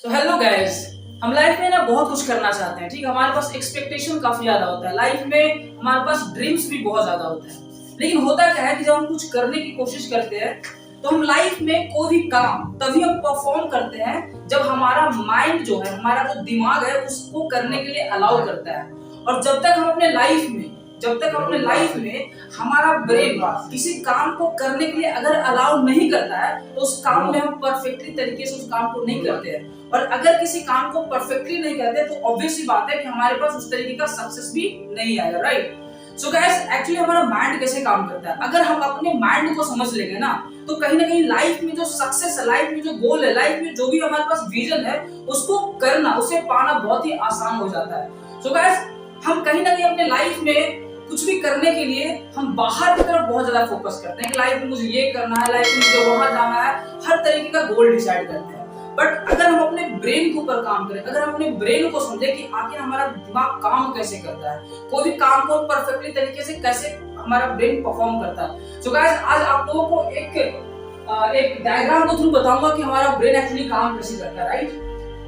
So hello guys, हम life में ना बहुत कुछ करना चाहते हैं। ठीक है, हमारे पास एक्सपेक्टेशन काफी ज्यादा होता है लाइफ में, हमारे पास ड्रीम्स भी बहुत ज्यादा होते हैं। लेकिन होता क्या है कि जब हम कुछ करने की कोशिश करते हैं तो हम लाइफ में कोई भी काम तभी हम परफॉर्म करते हैं जब हमारा माइंड जो है, हमारा जो दिमाग है, उसको करने के लिए अलाउ करता है। और जब तक हम अपने लाइफ में हमारा ब्रेन किसी काम को करने के लिए अगर अलाउ नहीं करता है तो उस काम में हम परफेक्टली तरीके से उस काम को नहीं करते हैं। और अगर किसी काम को परफेक्टली नहीं करते तो ऑब्वियस सी बात है कि हमारे पास उस तरीके का सक्सेस भी नहीं आएगा, राइट? सो गाइस, एक्चुअली हमारा माइंड कैसे काम करता है, अगर हम अपने माइंड को समझ लेंगे ना तो कहीं ना कहीं लाइफ में जो सक्सेस है, लाइफ में जो गोल है, लाइफ में जो भी हमारे पास विजन है, उसको करना, उसे पाना बहुत ही आसान हो जाता है। सो गाइस, हम कहीं ना कहीं अपने लाइफ में कुछ भी करने के लिए हम बाहर की तरफ बहुत ज्यादा फोकस करते हैं कि लाइफ में मुझे ये करना है, लाइफ में मुझे वहां जाना है, हर तरीके का गोल डिसाइड करते हैं। बट अगर हम अपने ब्रेन के ऊपर काम करें, अगर हम अपने ब्रेन को समझे कि आखिर हमारा दिमाग काम कैसे करता है, कोई भी काम को परफेक्टली तरीके से कैसे हमारा ब्रेन परफॉर्म करता है। सो गाइस, आज आप लोगों को एक डायग्राम के थ्रू बताऊंगा कि हमारा ब्रेन एक्चुअली काम कैसे करता है, राइट?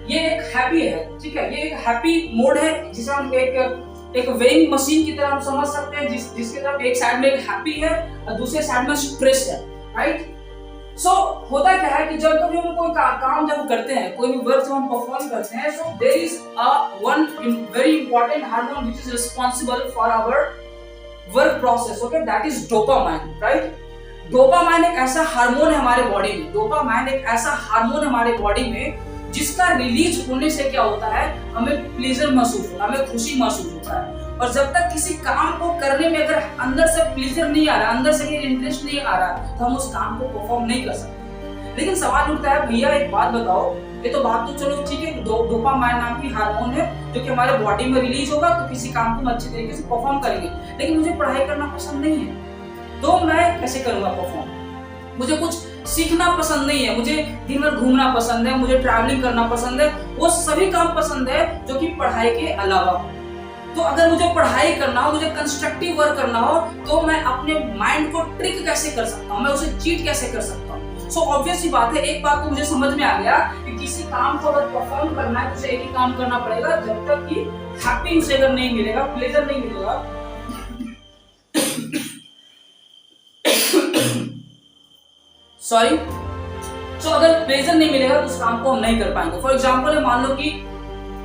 ये एक हैप्पी है, ठीक है, ये एक हैप्पी मोड है जिसे हम एक वेइंग मशीन की तरह हम समझ सकते हैं, जिसके तरफ एक साइड में एक हैप्पी है और दूसरे साइड में स्ट्रेस है, राइट? सो होता क्या है कि जब कभी हम कोई काम जब करते हैं, कोई भी वर्क जब हम परफॉर्म करते हैं, so there is one very important hormone which is responsible for our work process, okay, that is dopamine, right? Dopamine एक ऐसा हार्मोन है हमारे बॉडी में, डोपामाइन एक ऐसा हार्मोन है हमारे बॉडी में जिसका रिलीज होने से क्या होता है, हमें प्लेजर महसूस होता है, हमें खुशी महसूस होता है। और जब तक किसी काम को करने में अगर अंदर से प्लेजर नहीं आ रहा, अंदर से इंटरेस्ट नहीं आ रहा, तो हम उस काम को परफॉर्म नहीं कर सकते। लेकिन सवाल उठता है, भैया एक बात बताओ, ये तो बात तो चलो ठीक है, डोपामाइन नाम की हार्मोन है जो कि हमारे बॉडी में रिलीज होगा तो किसी काम को हम अच्छे तरीके से परफॉर्म करेंगे, लेकिन मुझे पढ़ाई करना पसंद नहीं है तो मैं कैसे करूंगा परफॉर्म? मुझे कुछ सीखना पसंद नहीं है, मुझे दिन भर घूमना पसंद है, मुझे ट्रैवलिंग करना पसंद है, वो सभी काम पसंद है जो कि पढ़ाई के अलावा। तो अगर मुझे पढ़ाई करना हो, मुझे कंस्ट्रक्टिव वर्क करना हो, तो मैं अपने माइंड को ट्रिक कैसे कर सकता हूँ, मैं उसे चीट कैसे कर सकता हूँ? सो ऑब्वियस सी बात है, एक बात तो मुझे समझ में आ गया कि किसी काम को अगर परफॉर्म करना है तो उसे एक ही काम करना पड़ेगा, जब तक कि हैप्पी उसे अगर नहीं मिलेगा, प्लेजर नहीं मिलेगा, सॉरी, सो अगर प्लेजर नहीं मिलेगा तो उस काम को हम नहीं कर पाएंगे। फॉर एग्जाम्पल, मान लो कि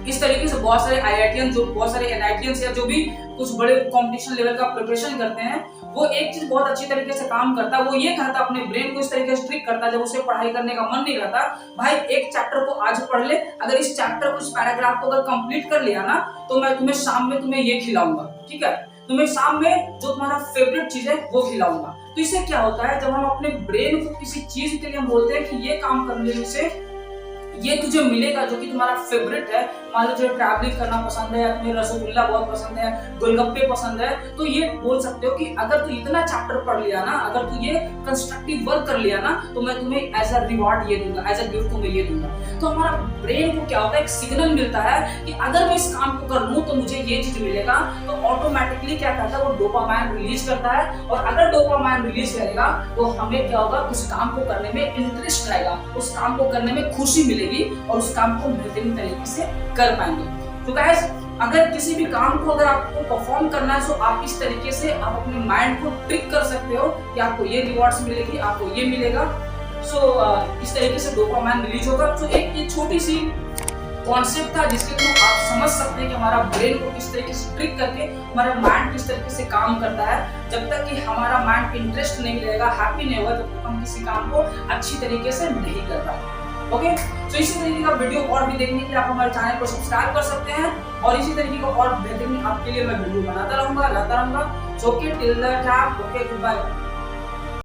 इस तरीके से बहुत सारे आईआईटीएन, जो बहुत सारे एनआईटीएन या जो भी कुछ बड़े कंपटीशन लेवल का प्रिपरेशन करते हैं, वो एक चीज बहुत अच्छी तरीके से काम करता है, वो ये करता है, अपने ब्रेन को इस तरीके से ट्रिक करता है, जब उसे पढ़ाई करने का मन नहीं रहता, भाई एक चैप्टर को आज पढ़ ले, अगर इस चैप्टर को, इस पैराग्राफ को अगर कंप्लीट कर लिया ना तो मैं तुम्हें शाम में तुम्हें ये खिलाऊंगा, ठीक है, तुम्हें शाम में जो तुम्हारा फेवरेट चीज है वो खिलाऊंगा। तो इससे क्या होता है, जब हम अपने ब्रेन को किसी चीज के लिए हम बोलते हैं कि ये काम करने से ये तुझे मिलेगा जो कि तुम्हारा फेवरेट है, मान लो तुझे ट्रैवलिंग करना पसंद है, या तुम्हें रसगुल्ला बहुत पसंद है, गोलगप्पे पसंद है, तो ये बोल सकते हो कि अगर तू इतना चैप्टर पढ़ लिया ना, अगर तू ये कंस्ट्रक्टिव वर्क कर लिया ना, तो मैं तुम्हें एज अ रिवॉर्ड ये दूंगा, एज अ गिफ्ट तुम्हें ये दूंगा। तो हमारा ब्रेन को क्या होता है, एक सिग्नल मिलता है कि अगर मैं इस काम को कर लूं तो मुझे ये चीज मिलेगा, तो ऑटोमेटिकली क्या करता है, वो डोपामाइन रिलीज करता है। और अगर डोपामाइन रिलीज करेगा तो हमें क्या होगा, उस काम को करने में इंटरेस्ट आएगा, उस काम को करने में खुशी मिलेगी और उस काम को बेहतरीन तरीके से कर पाएंगे। तो गाइस, अगर किसी भी काम को अगर आपको परफॉर्म करना है तो आप इस तरीके से आप अपने माइंड को ट्रिक कर सकते हो कि आपको ये रिवॉर्ड्स मिलेगी, आपको ये मिलेगा। सो इस तरीके से डोपामाइन रिलीज होगा। तो एक ये छोटी सी कॉन्सेप्ट था जिसके थ्रू आप समझ सकते हैं कि हमारा ब्रेन को किस तरीके से ट्रिक करके हमारा माइंड किस तरीके से काम करता है। जब तक कि हमारा माइंड इंटरेस्ट नहीं लेगा, हैप्पी नहीं होगा, तब तक हम किसी काम को अच्छी तरीके से नहीं कर पाएंगे। ओके, तो इसी तरीके का वीडियो और भी देखने के लिए आप हमारे चैनल को सब्सक्राइब कर सकते हैं, और इसी तरीके का और बेहतरीन आपके लिए मैं वीडियो बनाता रहूंगा, लाता रहूंगा। So okay, till the time, okay, good bye.